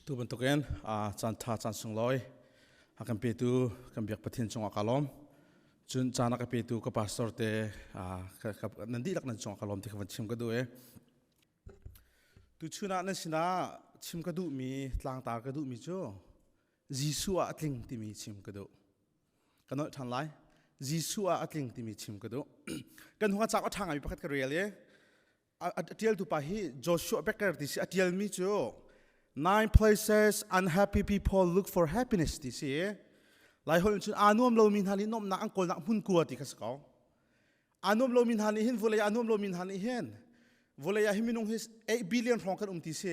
tu bentuken chan tha chan sungloi akan petu kan biak pathin chong akalom chun chana ka petu ka pastor te nandi lak nan chong akalom ti khawan chim ka du e tu chuna na sina chim ka du mi tlang ta ka du mi cho jisu a atling ti mi chim ka du kanoi than lai jisu a atling ti mi chim ka du kan hunga chak athang mi pakhat ka real e atial tu pa hi Joshua Becker ti si atial mi cho 9 places unhappy people look for happiness ti si lai hol chun anuam lo min hani nom na angkol na hun kuwa ti kaskaw anuam lo min hani hin volaya anuam lo min hani hen volaya himinung his 8 billion rong kan ti si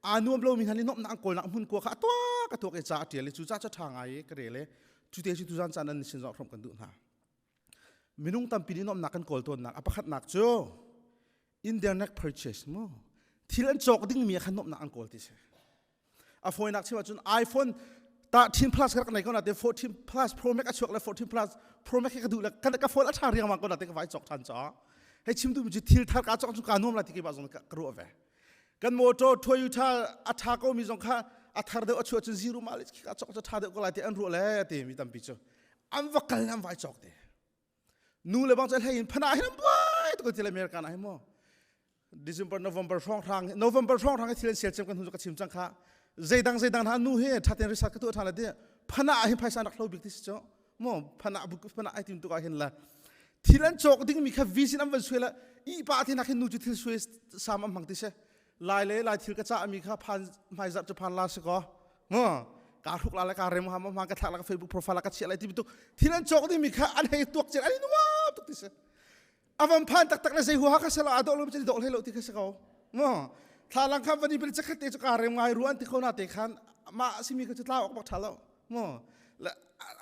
anuam lo min hani nom na angkol na hun kuwa ka to ke cha atial chu cha cha thanga e ka rele chu te chu tu jan chanan sin ro from kan du na minung tam pini nom na kan kol ton na apakhat nak cho in their neck purchase mo thilan chok ding mi khan nom na angkol ti se a phone nak chiwa chun iPhone 13 plus ka nai ko na te 14 plus pro max a chok la 14 plus pro max ka du la kan ka phone a thar riang ma ko na te ka vai chok than cha he chim du ji thil thar ka chok chu ka nom la ti ke ba jong ka ro ave kan moto Toyota a tha ko mi jong kha a thar de a chu chu zero mileage ka chok cha tha de ko la te an ro le te mi tam pi cho am va kal nam vai chok te nu le bang cha hein phana hin bai to ko ti le America na hi mo December November rong thang November rong thang thilen sel chem kan hu ka chim chang kha zeidang ha nu he thaten risat ka tu thala de phana hi phaisa nak lo bik ti cho mo phana bu phana ai tim tu ka hin la thilen chok ding mi kha visin am suela I pa thi nak hin nu chu thil suai sam am mang ti se lai le lai thil ka cha mi kha phan mai zat chu phan la se ko mo ka thuk la ka rem ha ma ka thak la ka Facebook profile ka che lai ti tu thilen chok ding mi kha an hei tuak che ani nuwa tu ti se avam phan tak la sei hu ha ka sala adol lo chali dol helo ti ka se ko mo thalang kha vani bil chakhat te ka rem ngai ruan ti khona te khan ma simi ka chutla ok bak thalo mo la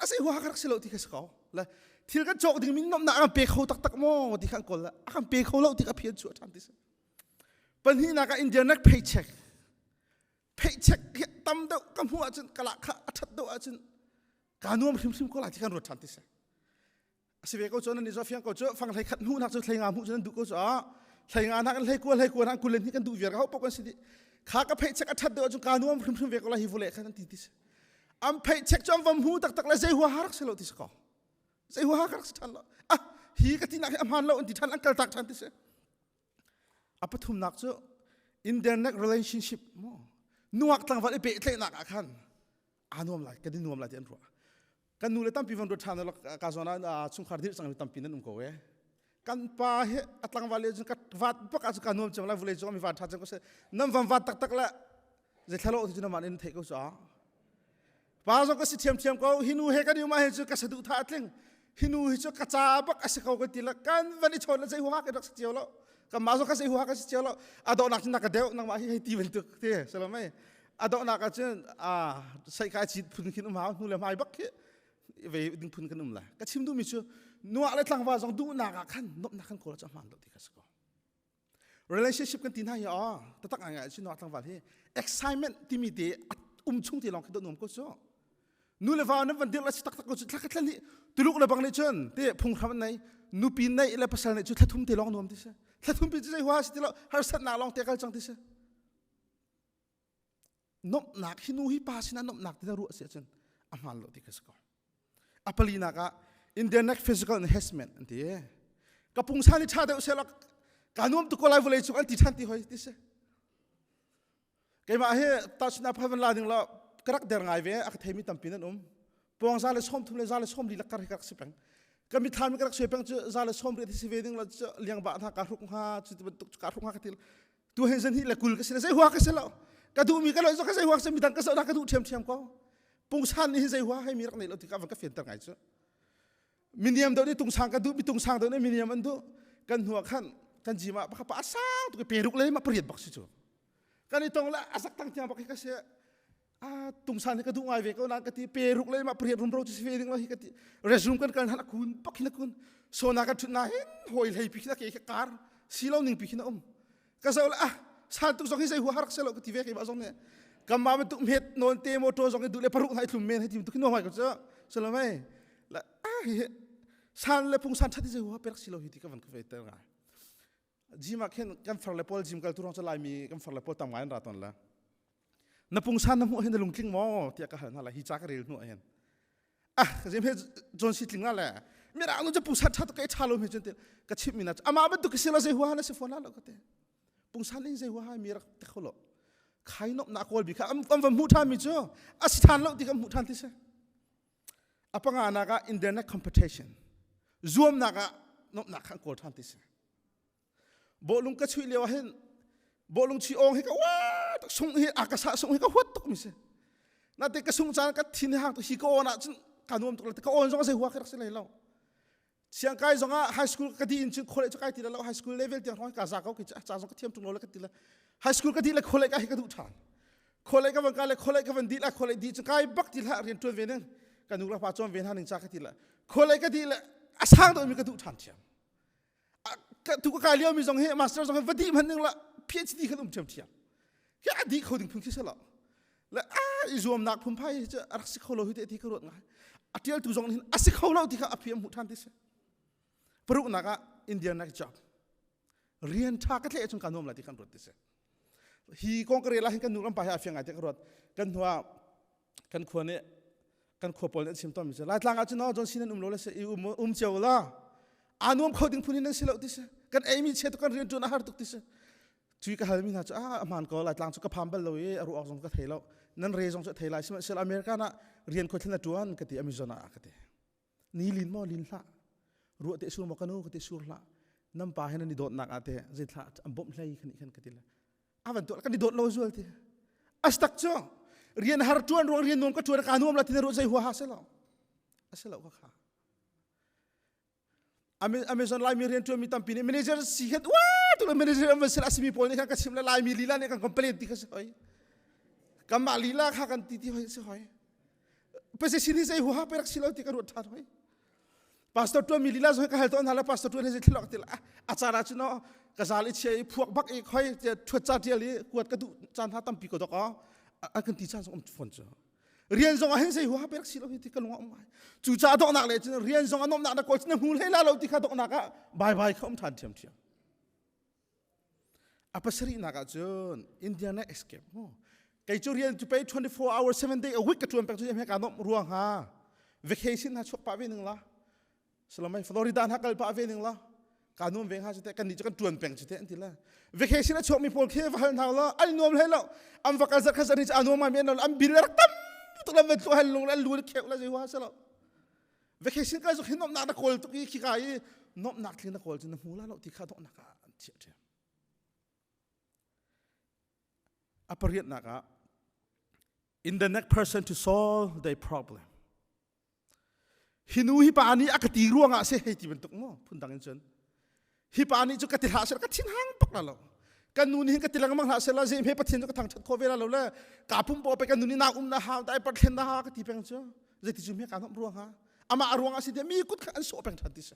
asei hu ha ka selo ti ka se ko la thil ka chok ding min nom na am pe kho tak mo ti khan kol la akam pe kho lo ti ka phian chu tham ti se pan hi na ka Indian nak paycheck tam do kam hu a chun kala kha athat do a chun kanuam sim ko la ti khan ro tham ti se sive ko chon ni zo fiang ko cho phang thai khat hu nak chu thlai nga mu chen du ko cho thlai nga nak thlai ko na kulen ni kan du ver ka ho pokon si kha ka phei chek athat do chu kanuam phrim ve ko la hi vule khan ti ti am phei chek chom vam hu tak la sei hu harak selo ti ko sei hu harak than lo hi ka ti nak am han lo ti than ankal tak than ti se apathum nak chu in their neck relationship mo nuak tlang va pe thlai nak khan anuam la ka din nuam la ti an ro kan nu le tam pi van ro thana ka zona chung khar dir sang tam pi nan ko we kan pa he atlang wale jun ka wat pa ka ka nom chang la vule jong mi wat tha chang ko se nam vam wat tak la je thalo ti na man in thei ko sa pa zo ka si thiam ko hinu he ka ni ma he chu ka sadu tha tling hinu hi chu ka cha ba ka se ko ti la kan vani chon la jai hu ha ka dak si lo ka ma zo ka se hu ha ka si lo ado nak na ka deu nang ma hi ti ven tu te selo mai ado na ka chen sai ka chi phun kin ma nu le mai bak về đừng phun cái nôm là cái chim du mi chưa nuo lại thằng vào dòng du nà cả khăn nộp nà khăn cổ là cho man đâu thì cái sao relationship cái tin hay à tất cả ngày chỉ nuo thằng vào thế excitement thì mi thế chung thì lòng cái đồ nôm có số nu le vào nó vẫn được là tắc tắc có chút tắc tắc này từ lúc là bằng này chân thế phun khăm này nu pin này là pasal này chút thắt thum thì lòng nôm thì sao thắt thum pin thì hoa thì lo har sát nà lòng thế cái chẳng thì sao nộp nà khi nu hi pa xin nộp nà thì nó ruột sẽ chân man đâu thì cái sao apalina ka in their neck physical enhancement anti ka pungsani cha de sela kanum tu ko lai vole chu anti thanti hoi ti se ke ma he tasna phavan la ding la karak der ngai ve ak themi tampin an pong za le som thum le za le som li la kar kar sipeng ka mi tham karak sepeng chu za le som ri ti se veding la liang ba tha ka ruk ha chu ka ruk ha ka til tu hen zen hi la kul ka se sai huwa ka se lo ka du mi ka lo zo ka sai huwa se mi dang ka so da ka du thiam ko pung san ni zai hua hai mi rak nei lo ti ka van ka fian tar ngai chu miniam do ni tung sang ka du bi tung sang do ni miniam an du kan huwa khan kan jima pa pa sang tu ke peruk le ma priet bak si chu kan ni tong la asak tang tia bak ka se tung san ka du ngai ve ko na ka ti peruk le ma priet rum ro chi fe ding lo hi ka ti resume kan han kun pak hin kun so na ka thu na hen hoi lei pi na ke kar si lo ning pi na ka sa la san tu song hi zai hua harak se lo ka ti ve ke ba song ne kam ma tu met non te moto jong du le paruk hai thum men hai tim tu kino mai ko cha selo mai la san le pung san thati je wa perak silo hi ti ka van ka ve ta nga jima khen kam far le pol jim kal tu rong cha lai mi kam far le pol tam ngai ra ton la นับปุ่งซันน้ำหัวเห็นแต่ลุงทิ้งหมอที่ก็เห็นอะไรฮิจากเรียนหัวเห็นก็จะเห็นจนสิทิ้งนั่นแหละไม่ได้เราจะปุ่งซันชัดตัวก็ชาลมเห็นจนเดียวก็ชิมมินัดมาเป็นตัวกิสิลาเซหัวนั่นเซฟนั่นแล้วก็เตะปุ่งซันนี่เซหัวให้มีรักเตะเขาหรอกใครนบนักวอลบิค่ะวันมุทามิจ่อสิทานแล้วที่ก็มุทานที่เสปังงานนักอินเทอร์เน็ตคอมเพติชันซูมนักนบนักขังโกลทันที่เสบอลุงก็ช่วยเลี้ยวเห็นบอลุงชีองให้ก็ว้าส่งให้อากาศส่งให้ก็หัวตกมิเสนั่นแต่ก็ส่งจานก็ทิ้งห่างตัวฮิโก้น่ะจนการนุ่มตัวแต่ก็อ่อนจงก็เสียหัวแค่รักเสียเลยเราเสียงใครจงอ่ะไฮสคูลก็ดีจริงคอลเลจก็ดีแล้วไฮสคูลเลเวลที่เรากาซาเขาคิดจ้าจงก็เทียมตรงโน้นแล้วก็ดีแล้วไฮสคูลก็ดีแล้วคอลเลจก็ให้ก็ดูทานคอลเลจก็วันกันเลยคอลเลจก็วันดีแล้วคอลเลจดีจงใครบักดีแล้วเรียนตัวเวนึงกันนุกละพาจอมเวนหาหนึ่งจากก็ดีแล้วคอลเลจก็ดีแล้วสร้างตัวมีก็ดูทานเทียมทุกการเลี้ยวมีจงให้มาสเตอร์จงให้วันดีมันนึงละPhD ขนมเทียมเทียมแค่อดีตเขาถึงพึ่งที่เสละและอีรวมนักพุ่มไพ่จะรักษาเขาเราที่ที่เขาหลดง่ายอาทิตย์ตุจงนี้อาศัยเขาเราที่เขาอภิมหุทันที่เสปรุกนักอินเดียนักจับเรียนท่าก็เลยจงการนุ่มละที่เขาหลดที่เสฮีกองกระเรียละให้กันนุ่มลำไปหาเฟียงไงที่เขาหลดกันหัวกันขวเนี่ยกันขวบปนชิมต้นมิเสลายทางอาจจะน้อจนสินันโลเลยเสเจ้าละอานุ่มเขาถึงพุ่นนั่นสิเราที่เสกันเอมี่เชื่อตุกันเรียนจนอาหารตุกที่เสช่วยกันหาไม่น่าจะมันก็หลายทางสุขภาพเบลเลยรู้ออกจงก็เทแล้วนั่นเรื่องจงจะเทแล้วใช่ไหมเซลอเมริกาน่ะเรียนคนที่นั่นจวนก็ที่อเมซอนอ่ะก็ที่นี่ลินมอลินละรู้ที่สุรมกันูก็ที่สุรละน้ำปลาให้นั่นนี่โดดหนักอ่ะที่จิตละอันบ่มเลยขันก็ที่ละวันตัวกันนี่โดดโลจวนที่อัสตักจ้องเรียนหาจวนรวงเรียนนวมก็จวนการนวมละที่นั่นรู้ใจหัวหาเสแล้วเสแล้วก็ค่ะอเมซอนไลน์มีเรียนจวนมีตั้มปีนี้แมเนเจอร์สิเห็นว้าตัวแมเนเจอร์มันเสร็จอาสิมีพอนี่กันก็ชิมละไลน์มีลีลาเนี่ยกันคอมเพลนที่เขาเสียกันมาลีลาข้ากันที่ที่เขาเสียเพราะสิ่งที่ใจหัวไปรักสิเราที่กันรวดทันไว้พาสตัวมีลีลาส่วนกันให้ตัวนั้นแล้วพาสตัวนี่จะที่หลอกที่ละอาจารย์จุนก็จะลิเชียพวกบักอีกค่อยจะทวดจ่าเดียลีกวดกระดูจานท่าตั้มปีก็ต้องอันกันที่จานส่งฝนจ้าเรียนส่งให้ใจหัวไปรักสิเราที่กันลงมาจู่จ่าต้องนักเลยเรียนส่งอันน้องนักนักก็จะหูเลยแล้วเราที่เขาต้องนักก็บายบายเขาไม่ทันเทียมapa seri nak ajon India na escape kai churian to pay 24 hours 7 days a week ka tuan pek tu me ka no ruang ha vacation ha chok pa ve ning la salamai Florida ha kal pa ve ning la ka nom veng ha chute kan ni kan tuan pek chute anti la vacation ha chok mi pol khe va na la al nom le lo am va ka za kha zani anom ma me no am bir rak tam to la me to hal long la lu khe la je wa sala vacation ka zo hinom na kol to ki kai nom nak thin na kol chin hu la lo ti kha do na ka che apariat naka in the next person to solve their problem hinu hi pani akati ruanga se hei ti bentuk mo phundang chen hi pani chu katil ha se ka thin hang pak la lo kanuni hi katilang mang ha se la je me pathin ka thang chat kho vela lo la ka phum po pe kanuni na na ha dai par thlen na ha ka ti peng chu je ti chu me ka nom ruanga ama ruanga si de mi kut ka an so peng that ti se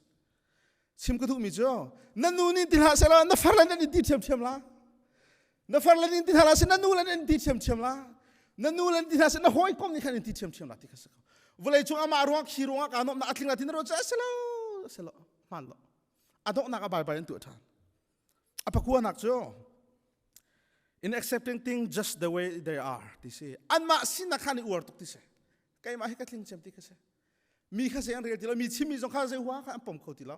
sim ka thu mi chu nanuni ti ha se la na farlan ni ti chem la na farlan in tinhala se na nulan in ti chem la na nulan tinhala se na hoi kom ni khan in ti chem la ti ka sa volai chung ama ruang khirunga ka nom na athling la tin ro cha selo man lo adok na ka bai bai tu than apa ku nak cho in accepting things just the way they are ti se an ma sin na khan i ur tok ti se kai ma hi ka thling chem ti ka se mi kha se an re ti la mi chimi jong kha se huwa kha pom kho ti la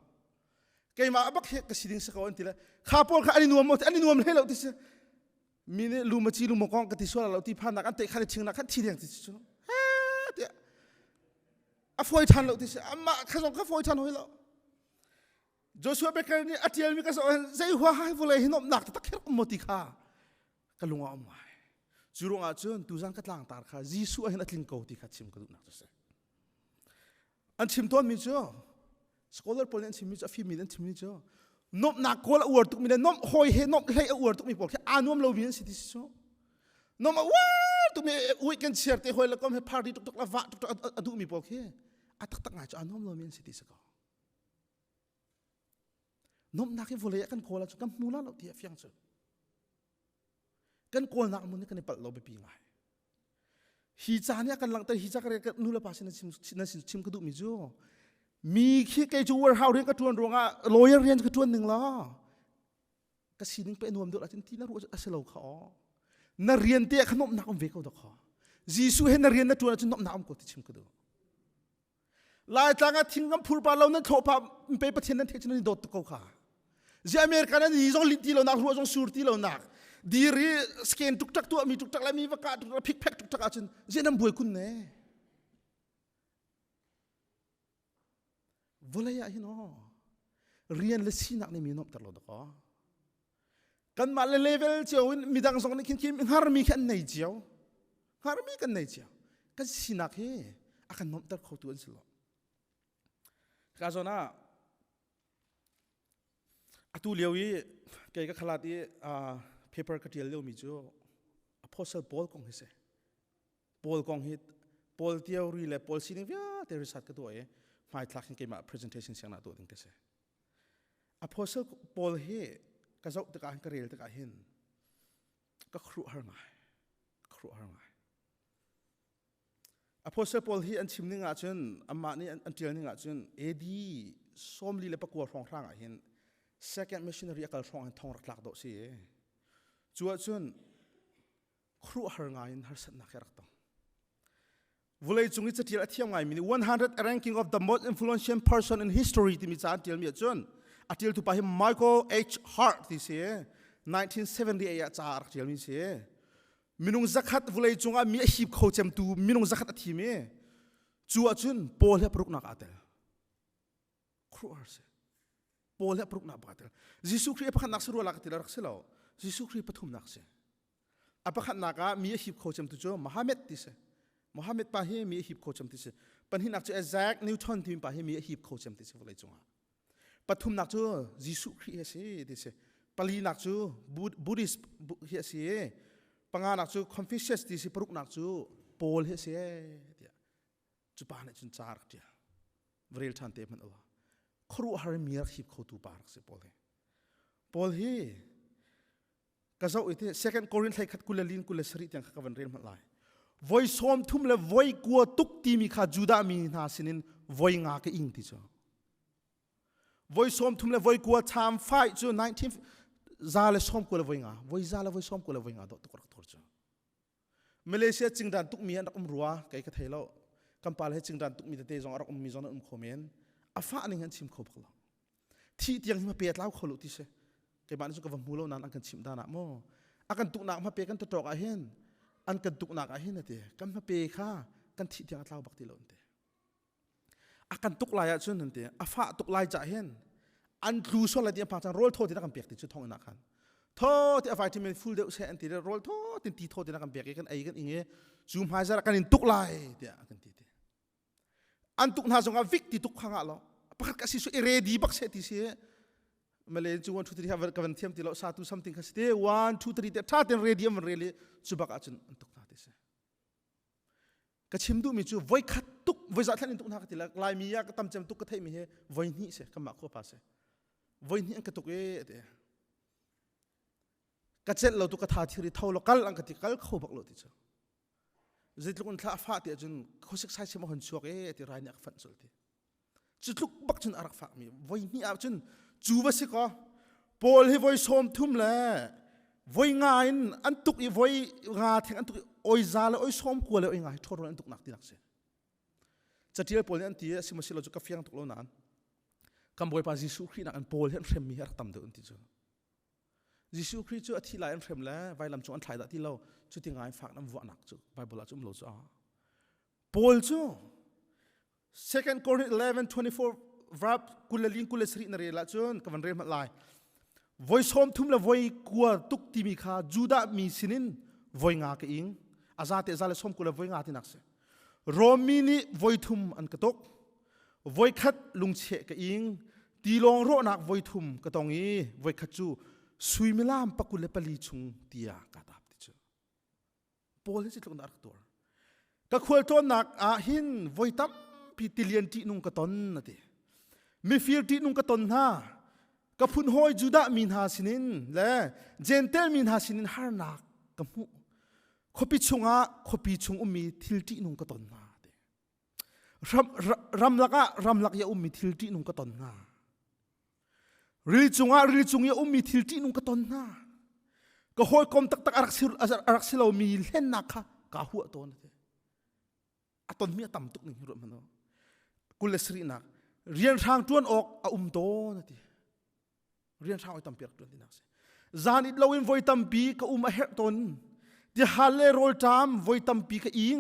kai ma abak he ka siding sa ka on ti la kha pol kha ani nuam le lo ti seมีเนี่ยลูมาจีลูมกองกติส่วนเราที่ผ่านนักอันเตะขันชิงนักขันทีเดียงที่สุดเดี๋ยวอ่ะฟอยทันเราที่สุดอ่ะมาข้าสองข้าฟอยทันหัวเราโจชัวเบเกอร์นี่อัตเยลมีข้าสองใจหัวหายฟเลยหินอมหนักตะเคียนอมติข้ากะลุงอมไม่จูรงอาจนตูจังกัดล่างตาข้าจีสุเห็นอัตลิงเกาที่ข้าชิมกระดูกนักตัวเสอันชิมต้นมีจ้าสกอเลอร์พอลเลนชิมมีจ้าฟิมีนันชิมมีจ้านบนักคนละอวดตุกมีเนี่ยนบหอยเห็นนบเลยอวดตุกมีบอกแค่อานวมเรามีนสิที่สุดนบมาว้าตุกมีวีกันเชียร์ที่หอยแล้วก็มีพาร์ตี้ตุกละวะตุกอดูมีบอกแค่อัตตักงาจะอานวมเรามีนสิที่สุดนบนักที่ฟุเลยกันโคละจุกันมูลเราที่ฟียงสุดกันโคนักมันนี่กันในปัดเราไปปีไงฮิจานี่กันหลังแต่ฮิจากอะไรกันนู่นละภาษาในชิมกระดูกมีจู่มีขี้เกจูเวอร์เฮาเรียนกระทรวงรวงอ่ะลอยเรียนกระทรวงหนึ่งล้อกระสีนึงไปนวมดูอะไรที่น่ารู้จะเสลาเขา นาเรียนเตี้ยขนมนักอมเวกเอาดอกขอจีซูเห็นนาเรียนนั่นตัวนั้นจะนมนักอมก็ติชิมก็ดูลายต่างกันทิ้งกันพูดไปเรานั้นโทรพาไปประเทศนั้นเทศนั้นโดดตะกูค่ะจีอเมริกานั้นยี่จงลิตีเราหนักรัวจงสูร์ตีเราหนักดีรีสแกนทุกทักตัวมีทุกทักแล้วมีวัคซีนทุกทักพิกแพคทุกทักอาจารย์จีนั่นบุยคุณเนี่ยวลัยอะฮิโนเรียนเลสินักนี่มีนบตลอดก็กันมาเลเวลเจ้ามีดังสองนี่คิมฮาร์มีกันไหนเจ้าฮาร์มีกันไหนเจ้ากันสินักเฮอากันนบตลอดเขาตัวนี้สิลข้าจน่ะอตุเลียวอีเกี่ยวกับขลาดที่paper กระเทียมเลี้ยวมีจ้า apostle Paul กงฮิเซ่ Paul กงฮิต Paul เที่ยวรีเลย Paul สิ่งนี้เดี๋ยวริษัทก็ตัวเองไม่ทักเห็นเกี่ยวกับ presentation เสียงหน้าตัวถึงเตเซ่ apostle Paul เฮก็จะตะการกระเรียลตะการเห็นก็ครุหางไงครุหางไง apostle Paul เฮอันชิมนึงอาจารย์อามานี่อันเทียนนึงอาจารย์ดีส้มลีเลยประกวดฟองร่างเห็น second missionary ก็ฟองทองรักหลักดอกสิจวดจนครูหางไงฮัสนักรักตังวลัยจุงนี้จะเทียบเทียมไงมี100 ranking of the most influential person in historyที่มีจานเทียมมีจนอาทิตย์ที่ไปให้ Michael H. Hart ที่เสีย1978จ้าเทียมมีเสียมินุงจักรวลัยจุงมีฮิบโคจมตูมินุงจักรทีมจวดจนโปลให้ปรุกนักอาเตลครูอาร์เซโปลให้ปรุกนักอาเตลยิสุครีย์พักนักสรุปหลักที่เรารักเสลายิสุครีย์ปฐุมนักเสอพักนักมีฮิบโคจมตูจ้ามหาเมตติเสมหาเมตปาเฮมีฮิบโคจมติเสปัญหานักจะแซกนิวตันที่ปาเฮมีฮิบโคจมติเสวลัยจุงปฐุมนักจูยิสุครีย์เสติเสปาลีนักจูบูดิสเฮเสปังงานักจูคอนฟิวเชียสติเสปรุกนักจูโปลเฮเสจุปานะจุนจาร์กเดียเวลทันเตมันเอาครูฮาร์มีรักฮิบโคตูปาร์กเสโปลเฮก็จะอุทิศ second Corinthians ให้ขัดกุลลินกุลสริตอย่างข้าวันเรียนมาหลายvoice home thum le voi kwa tuk ti mi kha juda mi na sinin voi nga ka ing ti cho voice home thum le voi kwa tham fight chu 19 za le som ko le voi nga voi za le voi som ko le voi nga do to kor thor cho Malaysia chingdan tuk mi an rak ruwa kai ka thailo kampal he chingdan tuk mi te jong rak mi jong khomen afa ning han chim kho phla thi tiang ma pet law kholu ti se kai ban chu ka vam mulo nan an kan chim da na mo akan tuk na ma pe kan to tok a henอันกันตุกนักอะไรนั่นเองกันมาเปย์ข้ากันที่ที่อัตลาบักติโลนเตอากันตุกลายจุนนั่นเองอาฟ้าตุกลายจ่าเห็นอันดูส่วนอะไรที่ผ่านโรลโทษที่นักเปียกติดชุดทองนักขันโทษที่อาฟ้าที่มันฟูลเดอร์เซนติดโรลโทษที่ตีโทษที่นักเปียกกันไอ้กันอย่างเงี้ยซูมหายใจกันอินตุกลายเดียกันตีอันตุกน่าสงสารวิกติตุกขังอ่ะล้อประคับสิสุเอเรดีบักเซติเสียมาเลยจู1 2 3 have กันเทียมติโลสาธุ something คัสเต1 2 3แต่ถ้าเต็มเรดีมันเรลีจูบักอาจจะอันตุกน่าติเสก็ชิมดูมีจูไว้ขัดตุกไว้จัดท่านตุกนักติละลายมียาก็ตำจำตุกก็เทมีเฮไว้นี่เสก็มาขั้วภาษาไว้นี่อันก็ตุกเดก็เจ็ดเราตุกกระทาที่ริเท่าเรากัลอันก็ติกัลเข้าบักเราติจ้ะจิตลุกอันท้าฟ้าติจนเขาศึกษาเชื่อมาคนชัวร์ติรายเนี่ยฟันสุดติจิตลุกบักจนอารักฟ้ามีไว้นี่อาจนจูบสิก็โปลให้ไว้สมทุ่มเลยไว้งานอันตุกอีไว้งาแทงอันตุกโอยซาเลยโอยสมกลัวเลยโอยงานทอดอันตุกหนักที่หนักเสียจะที่เราโปลนี่อันที่สิมาสิเราจะกาแฟตุกแล้วนั้นคำบอยปาจิสุครีนักอันโปลให้อันเฟรมมีรักต่ำเดินที่จ้ะจิสุครีจูอธิลายอันเฟรมแล้วไว้ลำจงอันถ่ายที่เราจุดที่งานฝากน้ำวัวหนักจูไบเบิลจุ่มโลจ้าโปลจู second Corinthians 11:24รับกุลลินกุลสรินเรละจนกับวันเรียนมาลาย voice home ทุ่มละ voice กัวตุกติมีข้าจูดามีสินิน voice งาเกอิงอาซาเตซาเลสมกุล voice งาที่นักเสโรมินี voice ทุ่มอันกระตก voice ขัดลุงเชเกอิงตีลองโรนัก voice ทุ่มกระตองอี voice ขัดจูสุยมิลามปักกุลปลีชุงตียากาตาบติจูโพลิสิตลงนักตัวก็ควรต้นนักอาหิน voice ตั้มพิติเลียนที่นุ่งกระตนนั่นเองมีฟิลที่นุ่งกระตนฮะกับพุ่นหอยจูดามินหาสินินและเจนเตลมินหาสินินฮาร์นักกับหูขบิชงอ่ะขบิชงมีทิลที่นุ่งกระตนฮะรำลักยามีทิลที่นุ่งกระตนฮะริลจงยามีทิลที่นุ่งกระตนฮะ ก็หอยกลมตักอารักสิเรามีเล่นนักค่ะกาหัวตัวนั่นเองตอนมีต่ำตุกหนึ่งรู้มันเนาะกุลสรีนักเรียนทางจวนออกโตนั่นเองเรียนทางไอ้ต่ำเปียกจวนที่นักเสียจานิดเราอินไว้ต่ำปีก็เฮตนที่ฮัลเล่โรลจามไว้ต่ำปีก็อิง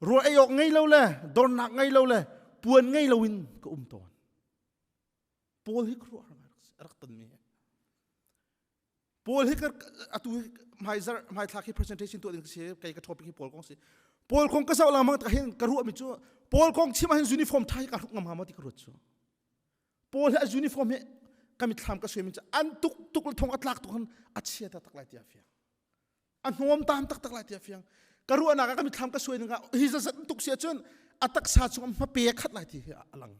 โรยไอออกไงเราเลยโดนหนักไงเราเลยปวนไงเราวินก็ตนโพลฮิกรัวรักตันมีโพลฮิกอะตัวไม่ทักให้ presentation ตัวเองเสียใครก็ทอปิกให้โพลกงสิโพลคงก็เศร้าละมั้งแต่เห็นกระรัวมิจูโพลคงชิมให้ยูนิฟอร์มไทยกระรุกงามมาที่กระรัวจูโพลให้ยูนิฟอร์มเนี่ยก็มีทำก็สวยมิจูอันตุกทงอัตลักตุกันอัดเชียตักไล่ที่อาเฟียงอันงอมตามตักไล่ที่อาเฟียงกระรัวนักก็มีทำก็สวยนึงก็ฮิจะตุกเสียจนอัตักษาจงมาเปียขัดไล่ที่อลัง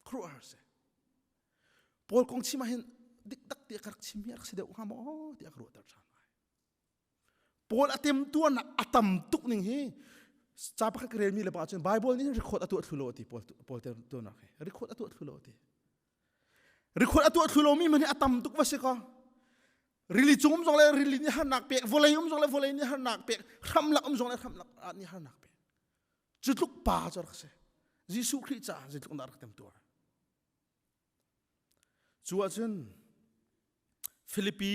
ครัวเสียโพลคงชิมให้ดิกตักที่กระชิมีรักเสด็จข้ามอ๋อที่กระรัวตัดชานโพลอเต็มตัวนักอัตมตุกหนึ่งเฮจ้าพักเรียนมีเลยป่ะจนไบเบิลนี่รีคอร์ดอัตัวทุโลตีโพลตัวนักเฮรีคอร์ดอัตัวทุโลตีรีคอร์ดอัตัวทุโลมีมันอัตมตุกวะสิก็รีลิจุมจงเลยรีลินี่หันนักเปียกวอลเลย์จงเลย วอลเลย์นี่หันนักเปียกคำลักจงเลยคำลักนี่หันนักเปียกจุดลุกป่าจรักเสยิสุคริสต์จุดลุกนักเต็มตัวชัวจนฟิลิปปี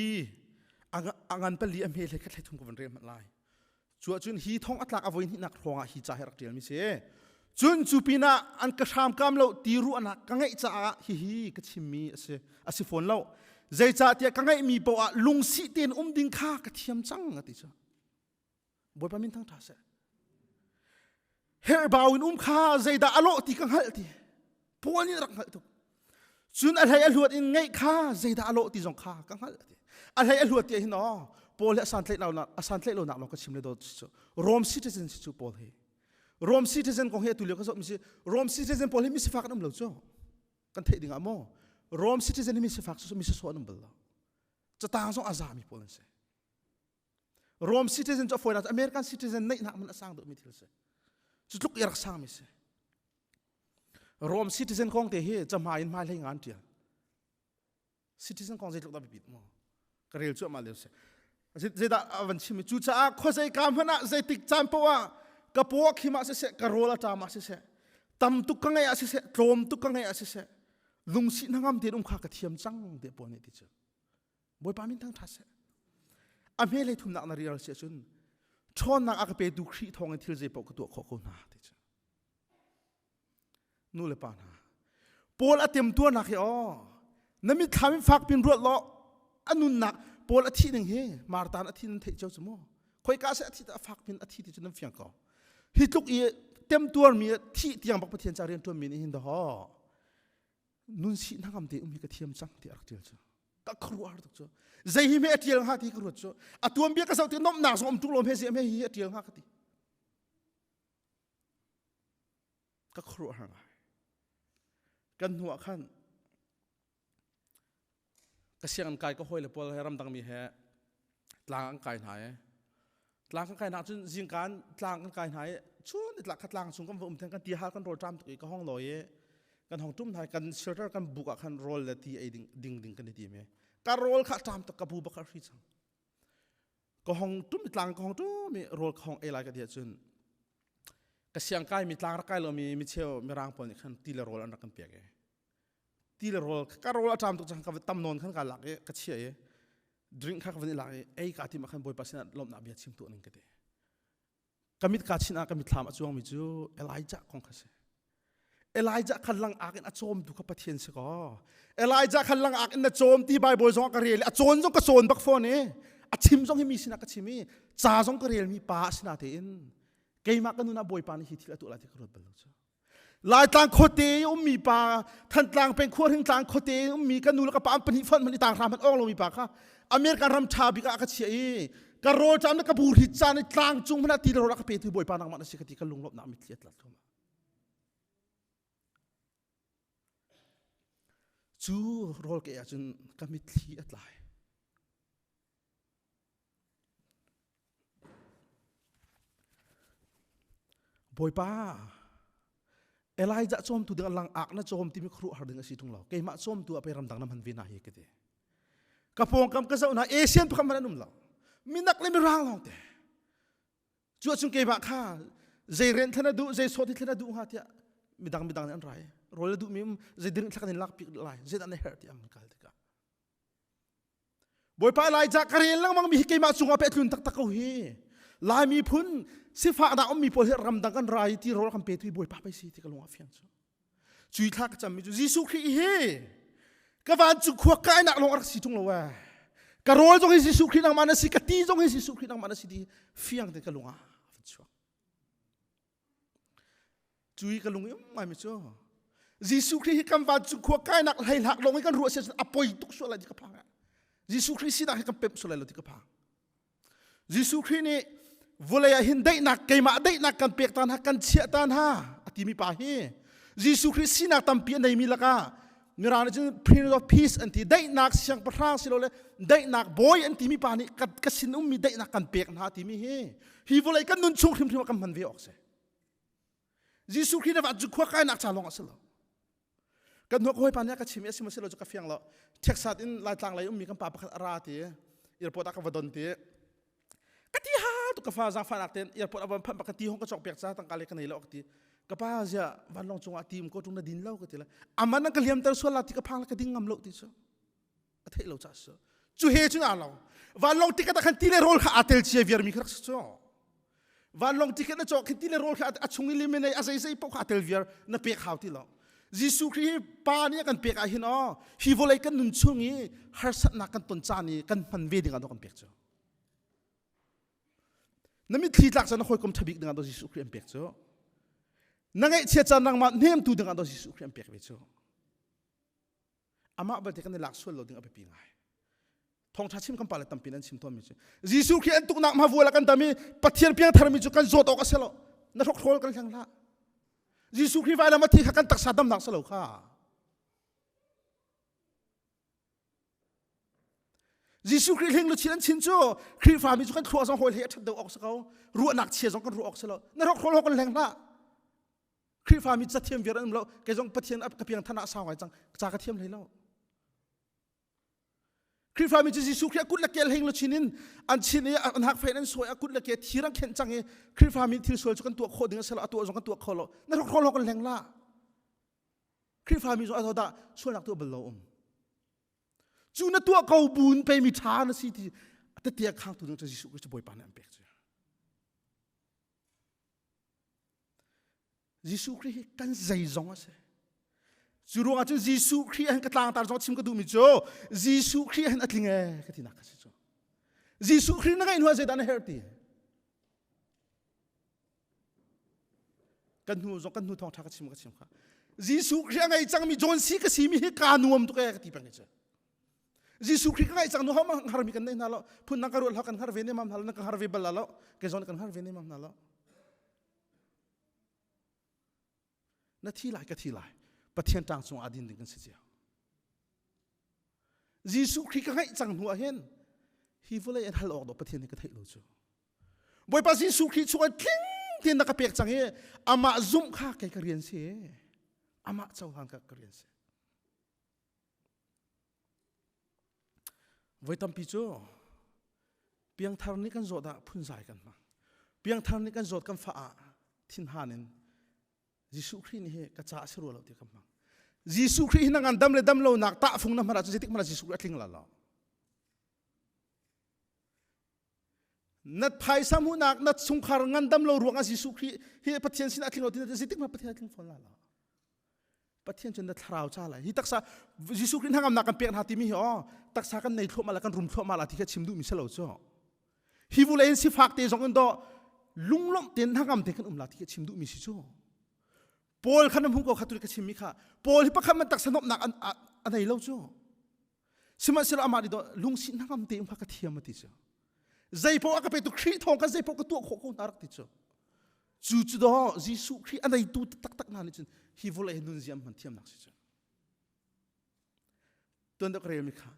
อันเป็นลีอเมริกาที่ทุ่งกันเรียนมาไล่ชัวจนฮีท่องอัตลักษณ์เอาไว้ที่นักทองฮีจ่าให้รักเดียร์มิเซ่จนจูปีน่าอันกระชามกำเราตีรู้อันนักกังไงจ่าฮีก็ชิมีอาศิฝนเราใจจ่าเตียกังไงมีปะลุงสีเตียนดิ่งข้ากระเทียมจังอ่ะติจ้ะบอยปามินทั้งท่าเซ่เฮร์บาวินข้าใจด่าอโลตีกังหัลตีพวกนี้รักหัลตุกจนอะไรหลวดอินไงข้าใจด่าอโลตีจงข้ากังหัลตีอะไรหลวดเตียหินอ๋อโพลและสันเทเราหนักสันเทเราหนักเราก็ชิมเลยโดดจู่โรมซิติเซนจู่โพลเฮโรมซิติเซนของเฮตุเลียก็สมิสิโรมซิติเซนโพลเฮมิสฟักน้ำเหลวจู่กันเทดิ่งอ่ะโมโรมซิติเซนมิสฟักจู่มิสสวนน้ำเบลจะต่างส่งอาซามีโพลันเซโรมซิติเซนจะฝอยนัดอเมริกันซิติเซนในหนักมันสร้างโดยมิทิลเซจุดลุกยารักสร้างมิเซโรมซิติเซนของเตเฮจะมาอินมาเลยงานเดียวซิติเซนของใจลุกตาบิดโมกระเรียลจู่มาเลวเซใจด่าวันชิมิจูจ้าข้อใจการพนักใจติดจำเพราะว่ากระโปงขี้มาเสกระโรลจามาเสตำตุกกังไงอาเสโจมตุกกังไงอาเสลุงสินังอัมเดียนข้ากระเทียมจังเดียปนนี่ติเจบอยปามินทั้งทัศอเมริกาทุ่มนักนารีรัสเซียจนชอนนักอาเปดูครีทองที่ใจปกตัวข้อนาติเจนู่นเลยปานาโพลอเต็มตัวนักอ๋อนั่นมีทำให้ฟักเป็นรวดล้ออันนู้นนักโพลอาทิตย์หนึ่งเฮมาร์ตานอาทิตย์นึงเทเจ้าสมอคอยกาเสอาทิตย์ฟักเป็นอาทิตย์ที่จะนั่งเฟียงก่อฮิตุกเอเต็มตัวมีที่ที่ยังบักประเทศจารียนตัวมีนี่หินดอนุ่นสินักอัมเดียมีกระเทียมจังที่อักเดียวจ้ะก็ครัวทุกจ้ะใจหิเมอเดียงฮักที่ครัวจ้ะอัตัวมีก็สาวที่น้องหนาสมทุกลมเฮเสียเมหิเดียงฮักที่ก็ครัวห่างกันหัวขั้นกเสียงกายก็ห้อยเลยพอให้รำดังมีแห่ตลางกายหายตลางกายหนาจนจิงการตลางกายหายช่วงนี้ตลางขัดลางสูงกันผมแทงกันตีหากันโรจามตุกก็ห้องลอยกันห้องจุ่มไทยกันเชลเตอร์กันบุกกันโรลเลยที่ไอ้ดิ่งกันดีไหมการโรลขัดจามตุกกับบุบกันฟิจังก็ห้องจุ่มตลางก็ห้องจุ่มมีโรลห้องเอไลกันเดียจนกเสียงกายมีตลางกายเรามีเชลมีร่างปนกันตีละโรลอันรักกันเปียกที่เราการเราจำตัวจังกับตำนนขั้นการหลักก็เชี่ยดื่มข้าววันนี้หลักไอ้การที่มาขันบอยปัสนาลมหนาเบียดชิมตัวนึงก็ได้กมิดการชินาก็มิดทำอจวงมิจูเอไลจ่าของเขาเสียเอไลจ่าขันลังอากินอจวมดูกับปะเทียนสิก็เอไลจ่าขันลังอากินอจวมที่ใบบอยจงกระเรียลอจวนจงกระโซนบักฟอนเออชิมจงให้มีสินะกระชิมีจ่าจงกระเรียลมีป้าสินะเทียนเกี่ยมากันนู่นนะบอยปานี่ฮิตที่ละตัวละที่กระโดดไปแล้วจ้ะลายต่างโคเตยมีปาท่านต่างเป็นขั้วถึงต่างโคเตยมีกันนูแล้วก็ปามปนิฟันมันต่างทำมันอ้องลงมีปาค่ะอเมริกันรำชาบิกอาคาเชียกระโรจามนักบูริจานในต่างจุงมันตีเราลักเปตือบอยปานังมันสิกติกันลุงลบน้ำมิเลียดลัดเข้ามาจูโรลเกียจนก็มิเลียดไหลบอยปาเอไลจะจอมตัวดึงลังอักนะจอมที่มีครูหาดึงอาศัยทุ่งเราเกี่ยมาจอมตัวไปรำดังน้ำมันวินาฮีกันเด กระพงกำกระเจ้าหน้าเอเชียนพวกมันนุ่มเหล่ามีนักเล่นไม่ร่างลองแต่จวดจุงเก็บข้าใจเรียนท่านดูใจสดที่ท่านดูฮะที่มีดังนั่นไรรอยดูมีใจดึงทักนินลักปีกไหลใจนั่นเฮร์ที่มันกัลติกาบ่อยไปไหลจากกระเรียนแล้วมันมีเกี่ยมาจุงอาเป็ดลุนตักเขาเฮลายมีพุ่นสิฟ้าดาวมีพอเฮรำดังกันไรที่เราคำเป็ดที่บ่อยไปสิที่กลงอาเฟียนจุยทักจำมีจุยิสุครีเฮก็วันจุขวกายนักลงรักสิจงละวะกระโรยจงให้ยิสุครีนังมันสิกตีจงให้ยิสุครีนังมันสิที่เฟียงที่กลงอาจุยกลงยังไม่เจอยิสุครีกำวันจุขวกายนักให้หลักลงให้กันรัวเสียอภัยตุกส่วนอะไรที่กระพังยิสุครีสินักให้กันเป๊ปส่วนอะไรที่กระพังยิสุครีนี่วลายหินได้นักเกมาได้นักกันเปียกตันหากันเชียตันหาอธิมีปาเฮยิสุคริสต์นักตั้มเปียในมิลกาเมื่อเราเนี่ยจะ Prince of Peace อันที่ได้นักเสียงประทางสิโลเลยได้นักบอยอันที่มีปานี่กัดสินมีได้นักกันเปียกหาที่มีเฮฮีวเลยกันนุนชงทิมกันมันเวออกเสยิสุคริสต์ว่าจุกขวากายนักชาลงอัสละกันหัวคอยปานี่กัดชิมเอสิมาสิโลจุกเฟียงละเท็กซัสอินลายต่างลายมีกันปาปะอาราตีอีร์พอร์ตอักวาดอนตีกัดที่หาตุกฟ้าจางฟ้านักเต้นอีร์พอร์ตอักวาดอนปกติห้องกระจกเปียกซะตั้งกาเลกันในโลกที่กป้าจะวันลงจงอาทีมก็จงนาดินเล่าก็ทีละอามันนั่งกเลี้ยมแต่ส่วนละที่กพังละก็ดิ้งงำโลกที่สุดอาเทเราจัดสุดจู่เฮจุนอาเราวันลงที่กตะขันที่เลโรลข้าอาเทลเชียเวียร์มีครักสุดวันลงที่กตะจอกขันที่เลโรลข้าอาชงอิลิเมเนยอาศัยใส่พวกอาเทลเวียร์นั่นเปียกข่าวที่เรายิสุครีปานี่กันเปียกอาหินอ๋อฮิโวเลยกันนุนชงนี้ฮาร์สัตนักกันต้นจานี่กันพันเวดิ่งกันตัวกันเปียกจ้ะนั่นมีที่หลักจะนักคอยกรมทบิกดิ่งกันตัวยิสุครีเปียกจ้ะนั่งไอ้เชี่ยจันนังมาเนียมตูดึงอันตัวยิสุครีมเปียกไปจ้ะอามาบัดเด็กกันในหลักส่วนเราดึงเอาไปปีไงทองทัชิมคำปาเลตัมปีนั้นชิมตัวมิจ้ะยิสุครีมตุกนักมาวัวละกันแต่มีปฏิเสธเพียงทาร์มิจุกันโจทย์ออกเสร็จแล้วนั่นทุกคนกันยังละยิสุครีมไว้แล้วมาที่ขันตักสะดำนักเสร็จแล้วค่ะยิสุครีมเฮงลุชินันชินจ้ะครีฟ้ามิจุกันครัวสองหัวเลี้ยชัดเดือดออกเสร็จแล้วรัวหนักเชี่ยสองกันรัวออกเสร็จแล้วนั่นทุกคนกันยังละคริฟามิจัดเทียมเวียร์นั่นเราแกจงปฏิเสธกับเพียงธนาสาวไว้จังจากเทียมเลยแล้วคริฟามิจะยิสุครีอากุลละเกลเฮงลุชินินอันชินอันหักไฟนั้นสวยอากุลละเกทีรังเข็นจังเอคริฟามิที่สวยจุกันตัวโคดึงเสละตัวจงกันตัวโคโลนั่นเราโคโลกันแรงละคริฟามิจะเอาตัวส่วนหนักตัวเบลล์จูนตัวเกาบุญไปมีช้านะสิที่แต่เตียข้างตัวนึงจะยิสุครีจะบ่อยปานนั้นเปียกยิสุครีกันใจจงอ่ะสิจูรู้ว่ายิสุครีเห็นกระต่างตาจงชิมก็ดูมิโจยิสุครีเห็นอัดลิงเอก็ที่นักสิโจยิสุครีนั่งไอ้หนูจะได้เฮอร์ตีกันหนูจงกันหนูท้องทักชิมค่ะยิสุครีไงจังมีจอนซีก็ซีมีให้การนวมตัวแกก็ที่เป็นไงจ้ะยิสุครีไงจังหนูเขามาหาร์มีกันได้นั่นแล้วพุ่นนักการุลเขากันหาร์เวนิมัมนั่นแล้วนักหาร์เวบัลแล้วแกจอนกันหาร์เวนิมัมนั่นแล้วนาทีหลายก็ทีหลายประเทศต่างส่งอาดินดึงกันเสียยิสุครีก็ให้จังหัวเห็นฮิวเลยฮัลออกดอกประเทศนี้ก็เทลูจูบ่อยปัสยิสุครีช่วยทิ้งที่นักเปียกจังเฮอามาซุ่มข้าแกกเรียนเสียอามาเจ้าหังกเรียนเสียไว้ทำพิจูเปียงทางนี้กันโจดพุ่นใส่กันมาเปียงทางนี้กันโจดกันฟ้าทิ้งหานินยิสุครีนี่กระจายสรุปเราที่กำลังยิสุครีนั่งอันดำเลยดำเราหนักตาฟงน้ำมันอาจจะติดมันยิสุครีทิ้งละเรานัดไพ่สามุนักนัดสงครามงันดำเรารวงยิสุครีเฮปฏิเสธสินะทิ้งเราที่จะติดมันปฏิเสธทิ้งฝนละเราปฏิเสธจนนัดทราวจ้าเลยฮิตักษายิสุครีนั่งอันนักกันเปลี่ยนหาที่มีอ๋อตักษากันในทั่วมาแล้วกันรุมทั่วมาละที่แค่ชิมดูมิเชลเราจ้าฮิวุเลนสิฟักเตจงกันดอลุงล้มเตียนทั้งอันเตียนกันละที่แค่ชิมดูมิชิจ้าปอลขันน้ำหุ่นก็ขัดตุลิกชิมิค่ะปอลที่พักขันมันตักสนบหนักอันไหนเล่าจ้าสมัยสิเราอามาดิโดลุงสินักอันเตียงพักเทียมมาติจ้าใจพออากาศไปตุครีทองกันใจพอก็ตัวโคกนารักติจ้าจู่ๆดอยิสุครีอันไหนตัวตักนั่นนี่จ้าฮิวเลยนุนเซียมมันเทียมนักสิจ้าตัวนักเรียนมิค่ะ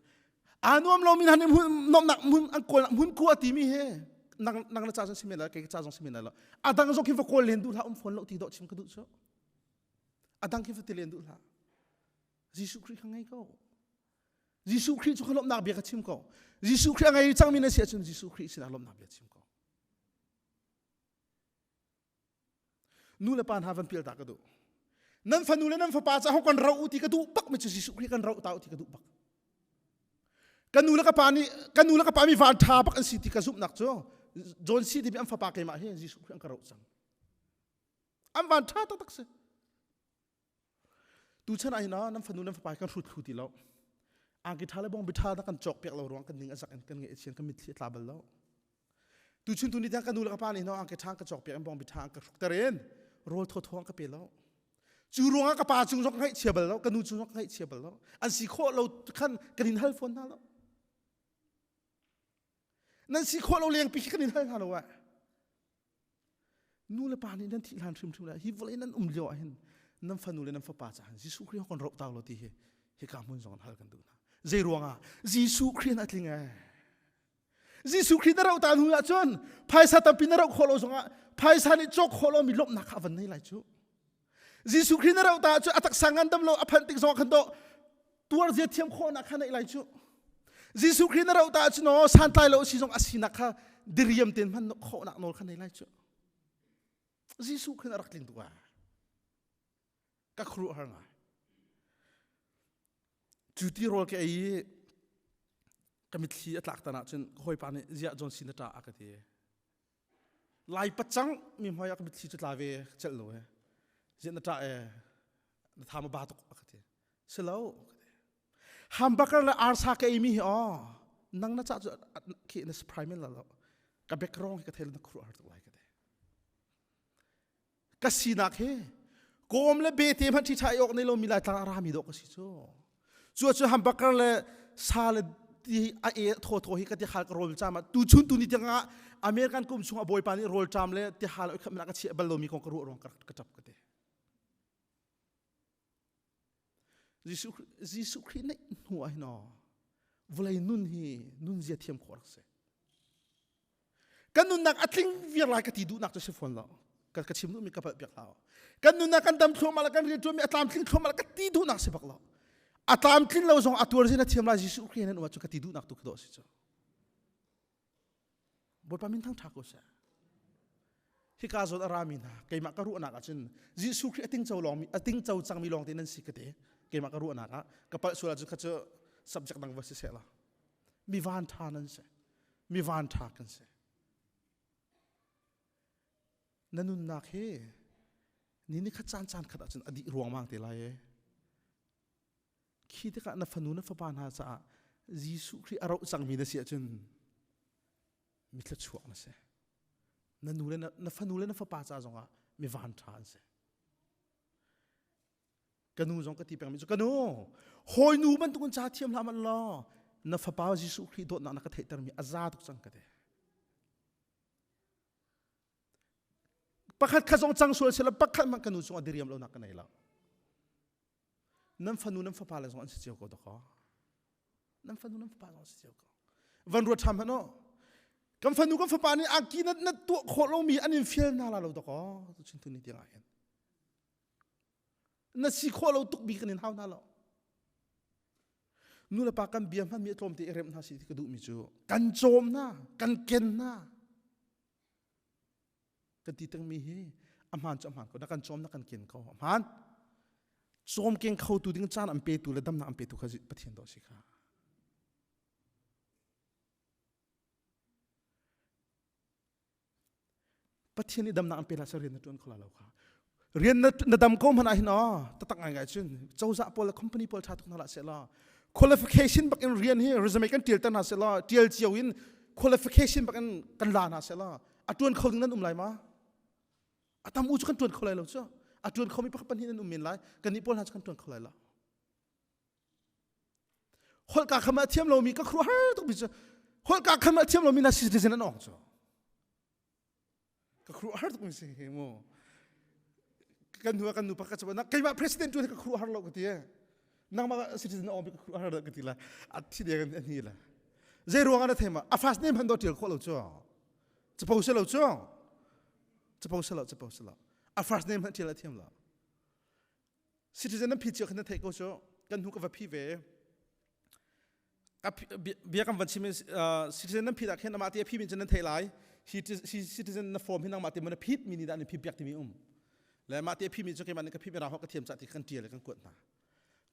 อานุมเรามีหันนี่หุ่นนมหนักหุ่นอันโกนหุ่นกัวตีมีเฮนักนักจ้าจงสิเมนแล้วแกจ้าจงสิเมนแล้วอาดังจงคิดว่าโกนเล่นดูท่าฝนเราตีดอกชิมกระดูจ้าอาดังคิดว่าตีเล่นดูท่ายิสุครีข้างไงก็ ยิสุคริสต์จุขลบนักเบียกชิมก็ยิสุคริสต์ไงจังมีนาเสียจนยิสุคริสต์นักลบนักเบียชิมก็นู่นละปานหาฟันเปียตากระดูนั่นฟันนู่นนั่นฟันป้าจะเขากันเราอุติกระดูปักไม่ใช่ยิสุคริสต์กันเราตาอุติกระดูปักกันนู่นละกับปานี่กันนู่นละกับปามีฟันทาปักอันสิติกระซุบนักจ้ะจนสิที่เป็นอันฟันปากเกมาเฮ้ยิสุคริสต์กันเราจังอันฟันทาตักเสตูฉันไอ้นะนั่นฟันนู่นนั่นฟันป้ากันรุดที่เราอังกฤษทาเลยบ้องบิดานักกันจอกเปียกเราร้องกันนิ่งอาศักกันเงี้ยเชียนกันมิดที่ตาเบลแล้วตูชุนตัวนี้ทางกันดูแลกับป้านี่เนาะอังกฤษทางกันจอกเปียกบ้องบิดากันแต่เรนโรลทท้องกันเปียแล้วจูร้องกับป้าจูร้องให้เชียเบลแล้วกันดูจูร้องให้เชียเบลแล้วอันสีโคเราขั้นกันนินเฮลฟอนนั่นแล้วนั่นสีโคเราเลี้ยงปีกันนินเฮลฮัลโหลวะนู่นละป้านี่นั่นที่ลานชิมเลยฮิวเลยนั่นเลี้ยวเห็นนั่นฟันนู่นเลยนั่นฟันป้าจ้าจิสุคริสต์คนเราตาเราที่เฮกามุนจงฮัลกันดูนะเจรวงอ่ะยิสุคริสต์นั่นลิงไงยิสุคริสต์นั่นเราตาหัวจนภายสัตย์ปีนั่นเราขอเราจงอ่ะภายสันนิจกขอเรามีลบนักวันนี้ไรจูยิสุคริสต์นั่นเราตาจนอัตสังกันดำเราอภันติจงขันโตตัวเจียเทียมขอนักขันไรจูยิสุคริสต์นั่นเราตาจนอ๋อสันตายเราสิจงอาศินักดิริยมเต็นมันขอนักโนขันไรจูยิสุคริสต์นั่นรักลิงตัวกักครูหังอ่ะจุดที่รอแกไอ้กมิดขี้อัตลักษณ์ต่างๆจนคอยปานนี่เจ้าจนสินตาอากาศลายปัจจังมีหอยกมิดขี้จุดลาเวเจริญเจ้าหน้าที่ทำมาบาตุกอากาศเสร็จแล้วฮัมบักร์และอาร์ซาเกอีมีอ๋อนั่งน่าจะขี้ในสปรายเมนแล้วกับเบกร้องให้กระเทลนักครูอาร์ตุกไลกันก็สีนักเฮโกมและเบทีมันที่ใช้ออกในโลมีลายตารามีดอกก็สิโจชัวร์ฮัมบักร์เลยซาเลที่โทฮิกันที่ฮาลโรลจามาตูชุนตูนี่ที่งะอเมริกันกุมสุงอบอยปานี่โรลจามเลยที่ฮาลขมันก็เชี่ยบอลลูมีของกระโดดรองกระจับกันเดยิสุคริสต์เนี่ยหัวไอ้หนอเวลานุ่นฮีนุ่นเจียเทียมขวดเสกันนุ่นนักอัดลิงเวียร์ไลกันที่ดูนักจะเชฟฟอนแล้วกันกระชิมนุ่นมีกระเป๋าเปียกแล้วกันนุ่นนักกันดำชัวมาแล้วกันเรียนชัวมีอัตลามทิ้งชัวมาแล้วกันที่ดูนักเสบักแล้วอัตามทิ้งเราส่งอัตวรรณเทียมลายิสุคริสต์นั่นว่าจุกติดูนักตุกโดสิจ้าบทปามินทั้งทักโอเสฮิกาโซดอารามินะเกี่ยมักกรู้นักอาจารย์ยิสุคริสต์ติ้งเจ้าลองมีติ้งเจ้าจังมีลองที่นั่นสิกเตะเกี่ยมักกรู้นักอะกับปัจจุบันจุกเจ้า subject ดังว่าสิเสละมีวันทานั่นเสมีวันทากันเสนั่นนุ่นนักเฮนี่ขัดจานขัดอาจารย์อดีตรวงมากที่ไรคิดกันนับฟันนู้นนับฟันหาซะยิสุคริสต์เราจังมีนั่นเสียจนมิตรชั่วนั่นเสียนั่นนู้นนับฟันนู้นนับฟันป้าจ้าจงอ่ะมีวันทานเสียกันนู้นจงก็ตีแปลงมิจุกันนู้หอยนู้มันตุกันจ่าเทียมลามันล้อนับฟันป้ายิสุคริสต์โดนนักเทตร์มีอาซาตุกจังกันเดปักขัดข้าจงจังส่วนเสร็จแล้วปักขัดมันกันนู้นจงอดีเรียมเรานักกันไหนล่ะน้ำฟันนู้นน้ำฟ้าปลาเลยส่งอันเสียวก็ตะขอน้ำฟันนู้นน้ำฟ้าปลาส่งอันเสียวก็วันรัวทำฮะเนาะกำฟันนู้นกำฟ้าปลานี่อากีนั่นตัวโคเรามีอันนี้ฟิลน่าเราตะขอตัวชิ้นตัวนี้ที่ไหนนั่นสิโคเราตุกบีกันในเท้าน่าเรานู่นละปากันเบียมมันมีโจมตีเร็มน่าสิที่กระดูกมิจูกันโจมน่ะกันเก่นน่ะกันตีตั้งมีเฮอำหานจะอำหานก็นักกันโจมนักกันเก่นเขาอำหานโจมเก่งเขาตัวดิ้งจานอันเปตุและดำน้ำอันเปตุเขาปะเทียนดอสิค่ะปะเทียนนี่ดำน้ำอันเปล่าเรียนนัดวนเขาแล้วค่ะเรียนนัดดำก้มมันไอ้เนาะตั้งไงจุนเจ้าจะพอละคอมพานีพอละชาตุกนั่นละเสร็จละ qualification บักอินเรียนเฮเรซูเม่กันเทียลตันหาเสร็จละเทียลเจียวอิน qualification บักกันลานหาเสร็จละอัดวนเขาดิ้งนั้นไรมาอัตามอุจกันดวนเขาเลยแล้วจ้ะอัดวนเขามีปักปันที่นั่นมินไลกันนี่พอลหากันดวนเขาเลยละคนกาขมาเทียมเรามีก็ครัวฮะต้องมีจ้ะคนกาขมาเทียมเรามีนาซิเซนนั่นออกจ้ะก็ครัวฮะต้องมีสิโมกันหัวกันหนูปักกันจะว่านักใครมาประธานตัวก็ครัวฮะเราก็ที่นั่งมาซิเซนออกมีก็ครัวฮะเราก็ที่ละอัดที่เดียวกันนี่ละเจรวงกันนะเทมาอาฟาสเนมพันตัวเดียวเขาเราจ้ะจะพูดเสร็จแล้วจ้ะจะพูดเสร็จแล้วอาฟาสเนมพันเทียละเทียมละซิเซนนั้นพิจารณาเทก็จ้ะกันหัวกับพี่เว กับเบียกันวันชิมซิติเซนนั้นผิดอะแค่นมาเตียพี่มินจะนั้นเทลายซิติเซนนั้นฟอร์มที่นั่งมาเตียมันผิดมินิดานี่ผิดเปียกที่มีและมาเตียพี่มินจะแค่มันกับพี่ไม่ราเขาก็เทียมจัดที่กันเตียเลยกันกวดมา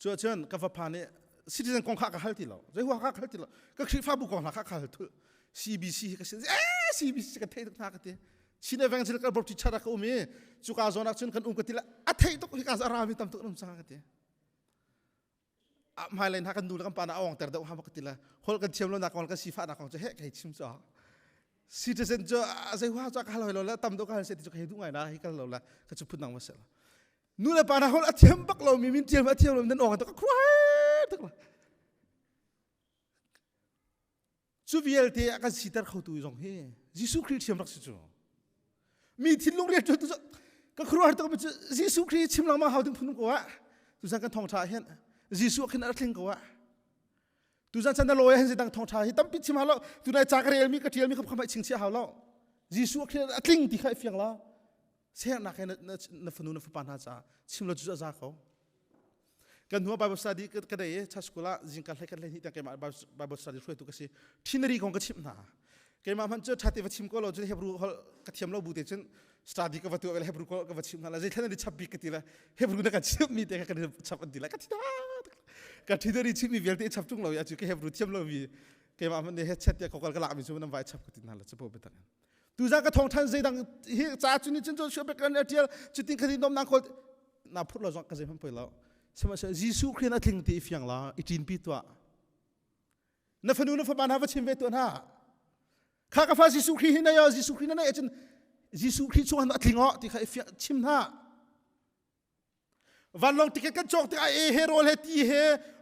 เชิญกับฟ้าพานี่ซิติเซนกองข้ากับฮัลติเราใจหัวข้าฮัลติเราก็คลิปฟ้าบุกกองข้าฮัลติ CBC ก็เสียCBC ก็เทตุกท่ากันเตียชินเอเวนซิลก็บอกที่ชาร์กมีจุกาโซนักชนกันกันติละอัฐิตุกที่กาซารามีตั้มตุกน้ำซากันเตียมาเลยนักกันดูแล้วกันปานาอ่างแต่เดี๋ยวห้ามกันติละฮอลกันเชียมแล้วนักคนกันสีฟ้านักคนจะเฮกให้ชิมจ้าซิติเซนจะใจหัวจะกันเราแล้วตั้มตุกกันเสร็จจะให้ดูไงนะให้กันเราละก็จะพูดนังว่าเสร็จนู่นเลยปานาฮอลเทียมบักเรามีมินเทียมเทียมเรานั่นอ่างตุกคว้าตุกละจูวิเอลเตียกันสิตาเขาตัวยังเฮยิสุคริสต์ชิมรักสิจูมีทิ้งลงเรียนจุดตัวก็ครัวตัวมันยิสุคริสต์ชิมลังมาหาถึงพุ่งกว่าตุจังกันทองชาเห็นยิสุขึ้นอัดลิงกว่าตุจังฉันน่ะลอยเห็นสิดังทองชาเห็นตั้มปิดชิมหาแล้วตุนายจากเรียลมีกระเทียมมีขับขมายชิงเชียหาแล้วยิสุขึ้นอัดลิงที่ใครเฟียงแล้วเสียนักแค่นับฟันนูนับปันหาจ้าชิมแล้วจุดจ้าเขากันหัว Bible study ก็ได้ชัดสกุลละจิงกันให้กันเล่นที่แต่เกมา Bible study ช่วยตัวก็สิที่นรีของก็ชิมหนาเกมามันจะชัดที่ว่าชิมก็เราจะให้รู้กระเทียมเราบูเตจน study ก็ว่าตัวให้รู้ก็ว่าชิมหนาแล้วจะท่านได้ชับปีกติละให้รู้นักชิมมีแต่กันชับอันดีละกันที่นรีชิมมีเวลที่ชับจุงเราอยากจะให้รู้เทียมเรามีเกมามันได้ให้ชัดที่เขาก็ละมีช่วยนำไว้ชับกันตินั่นละจะพูดไปตั้งตัวจากก็ทองทันใจดังเฮ้จ่าจุนี่จนจะช่วยไปกันเดียวจุดที่คดีน้องนางคนน่าพูดเราจงกันใจมันไปแล้วสมัยยิสุคริสต์นั่งทิ้งที่ฟิงละอิจินปีตัวนับฟันนูนับฟันบานหาว่าชิมเวตัวน่ะข้ากับฟ้ายิสุคริสต์นี่ยยิสุคริสต์นั่นเองยิสุคริสต์ชวนนั่งทิ้งอ่ะที่ข้าฟิงชิมน่ะวันลงติเกตกันจอกที่ไอเฮโร่เลตีเฮ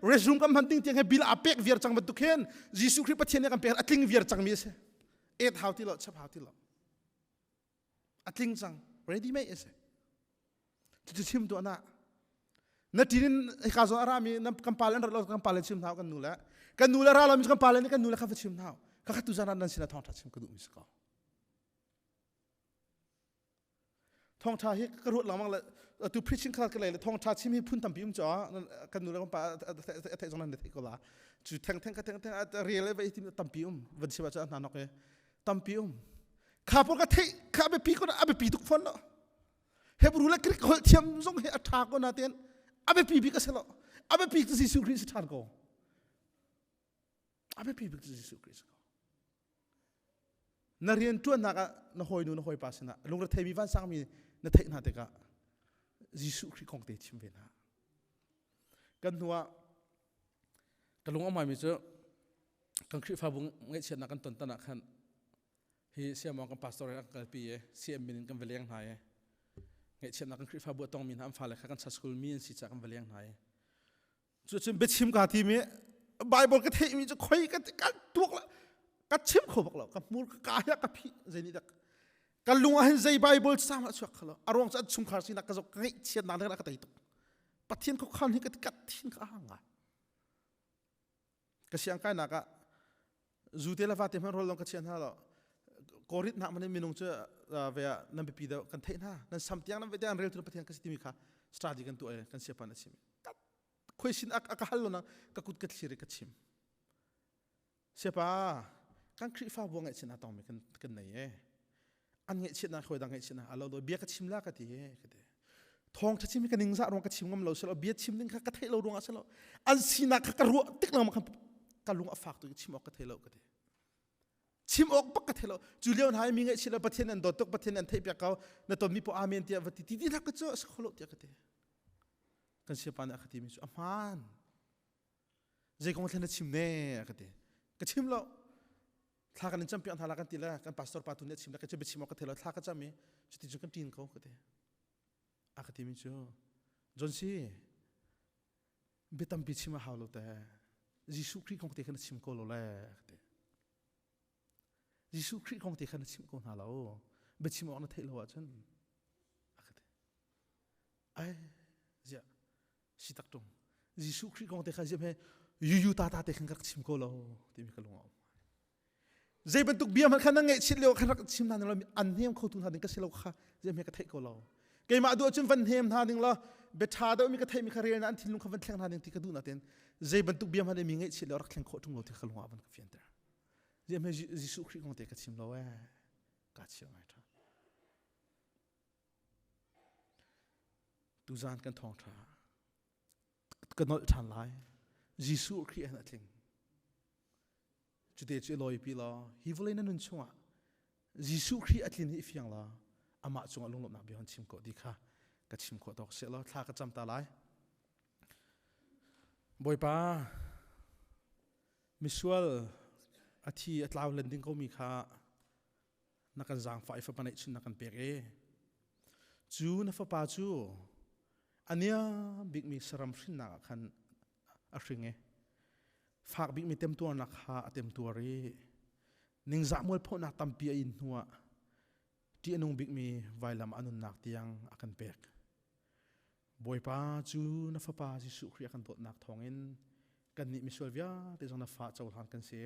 เรซูมกันพันติ้งที่ไงบิลอาเป็กเวียร์จังมาตุเคนยิสุคริสต์ประเทศนี้กันเป็นอัดทิ้งเวียร์จังมีเสหาวที่เราชับหาวที่เราอัดทิ้งจัง ready ไหมเสจะชิมตัวน่ะนั่นที่นี่ข้าจะอารามีนั่นกัมพาเลนเรากัมพาเลนชิมเท้ากันนู่นแหละเรามีกัมพาเลนนี่กันนู่นแหละข้าฟังชิมเท้าข้าตุจานั่นสินะท้องท้าชิมกันดูมิสก้าท้องท้าเฮกระรุ่นหลังมั่งเลยตัว preaching ข้ากันเลยท้องท้าชิมให้พุ่นตั้มพิมจ่อกันนู่นแหละกัมพาเทจงนั้นเด็กก็ละจุดแทงเรียลเลยไปที่ตั้มพิมวันที่ว่าจะนั่นนกเอตั้มพิมข้าพวกก็เทข้าไปปีก็ได้ไปปีทุกคนเนาะเฮบรู้แล้วคริกเขาเทียมส่งเฮอัฐาก็น่าเตียนอาเบปีบิกเสละอาเบปีกที่ยิสุคริสต์ทาร์โกอาเบปีบิกที่ยิสุคริสต์ก็นาเรียนตัวนักน่าหอยนู่นน่าหอยปัสนะลุงเราเทมีวันสังมีน่าเทน่าเตกะยิสุคริสต์ของเตชิมเวนะกันหัวกันลุงเอาใหม่มีเจอกันคริสต์ฟ้าบุ้งเงี้ยเชียนนักกันต้นตนักขันเฮียเสียมองกันพาสตอร์นักกันปีเสียมินกันเวลียงไทยเงี้ยเช่นนักคริสต์ฟ้าบัวต้องมีน้ำฟ้าเลยข้ากันชัดสกุลมีนสิจากกันไปเลี้ยงไหนจุดเช่นเบ็ดชิมกาทีมีไบเบิลก็เทมีจะคุยกันตัวละกันชิมเขาบอกเรากับมูลกายกับพี่เจนี่ดักกันลุงอาเห็นใจไบเบิลสามารถช่วยเขาอารมณ์จะชุ่มขาสินักก็จะเงี้ยเช่นนั้นเลยนักก็ได้ตัวปะเทียนเขาขันให้กันกัดทิ้งข้างอ่ะก็เสียงกันนักก็จูเตลฟ้าเต็มร้อยลงก็เช่นนั้นแล้วกอริดนักมันมีนุ่งเจอเวียนั่นเป็นปีเดียวกันเทน่านั่นสัมติยังนั่นเป็นเรื่องที่เราประเทศกันสิที่มีค่ะสตาร์ทกันตัวเองกันเสียปานชิมคุยสินอักฮัลโลนังก็กุดกันสิริกันชิมเสียปากันคริฟ้าบวงเงี้ยชินอาตองมีกันไหนอันเงี้ยชินนะคุยดังเงี้ยชินนะเราโดยเบียกันชิมละกันที่กันเดทองชิมมีกันนิ่งซะรวงกันชิมงั้นเราเสร็จแล้วเบียชิมนิ่งกันเทเรารวงอ่ะเสร็จแล้วอันสินักกันรัวติ๊กเรามากันลุงอ่ะฝากตัวชิมออกกันเทเรากันเดชิมออกปักกะเทลจูเลียนหายมีเงี้ยชิลประเทศนั้นโดดตกประเทศนั้นเทียบกับเขาในตอนมีพออาเมนเทียบที่ที่นักก็จะสกลเทียบกันเถอะกันเสียปานอักติมิสุอามันใจของมันชิมเน่กันเถอะกันชิมแล้วถ้ากันจำเป็นถ้ากันตีละกันพาสตอร์ปาตุเนชิมแล้วก็จะไปชิมออกกันเถอะถ้ากันจำมีจุดที่จุดกันตีนเขากันเถอะอักติมิสุจนสิเบตัมปิชิมาฮาวโลแต่ยิสุคริสต์ของเตกันชิมโกโลเล่กันเถอะยิสุคริสต์ของเตขันชิมก่อนหาเราเบ็ดชิมออกนั่นเทลว่าฉันไอ้เจ้าสิตักตรงยิสุคริสต์ของเตขันชิมให้ยูตาเตขันกักชิมก่อนเราที่มีกลุ่มเอาใจบรรทุกเบียร์มันขันนั่งเงี้ยชิลเลวขันกักชิมนั่นเราอันนี้มันเขาตุนหันก็ชิลเลวข้าใจมีกระเทก่อนเรา ke ma du chun van hem na ding la be tha da mi ka thai mi kha re na an thil lung kha van thleng na ding ti ka du na ten zai ban tu biam ha de mi ngai chi la rak thleng kho tung lo ti khalwa ban ka fian ter je me jisu khri ngong te ka chim lo wa ka chi ngai tha tu zan kan thong tha ka nol than lai jisu khri an athling chu te che loi pi la hi volai na nun chunga jisu khri athlin hi fiang la ama chunga lung lop na bi han chim ko di kha ka chim ko dok se lo thla ka cham ta lai boi pa misual athi atlaw landing ko mi kha na kan zang fa ifa panai chin na kan pek e chu na fa pa chu ania big mi saram hrin na khan a hring e phak big mi tem tu na kha atem tu ri ning za mol pho na tampi a in huwa ti anung big mi vailam anun nak tiang akan pek boi pa chu na fa pa ji su khri akan dot nak thongin kan ni misual via te jong na fa chaw han kan se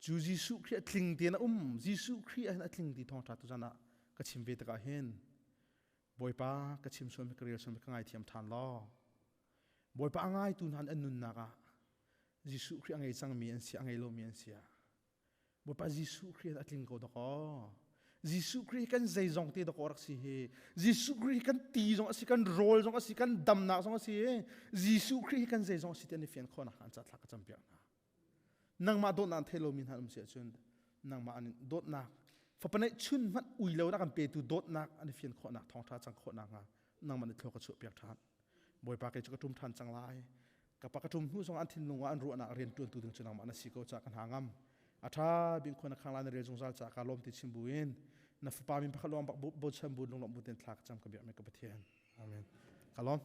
chu jisu khri athling te na jisu khri a athling ti thong tha tu jana ka chim ve ta ka hen boi pa ka chim som me career som ka ngai thiam than lo boi pa angai tu nan anun na ka jisu khri angai chang mi an si angai lo mi an sia boi pa jisu khri athling ko da ko jisu khri kan zai jong te da ko rak si he jisu khri kan ti jong asi kan rol jong asi kan dam na jong asi he jisu khri kan zai jong si te ni fian khona han cha thla ka champia na nang ma do nan thelo min hanum se chun nang ma an dot na fa panai chun mat ui lo na kan pe tu dot nak an fian khona thong tha chang khona nga nang man thlo ka chu piak than boi pa ke chu ka tum than chang lai ka pa ka tum hu jong an thin lunga an ru na ren tu tu ding chunang ma na si ko cha kan hangam atha bing khona khangla na re jong zal cha ka lom ti chimbuin na fa pa min pa khalom ba bo cham bu long lom bu ten thlak cham ka bi me ka pathian amen kalom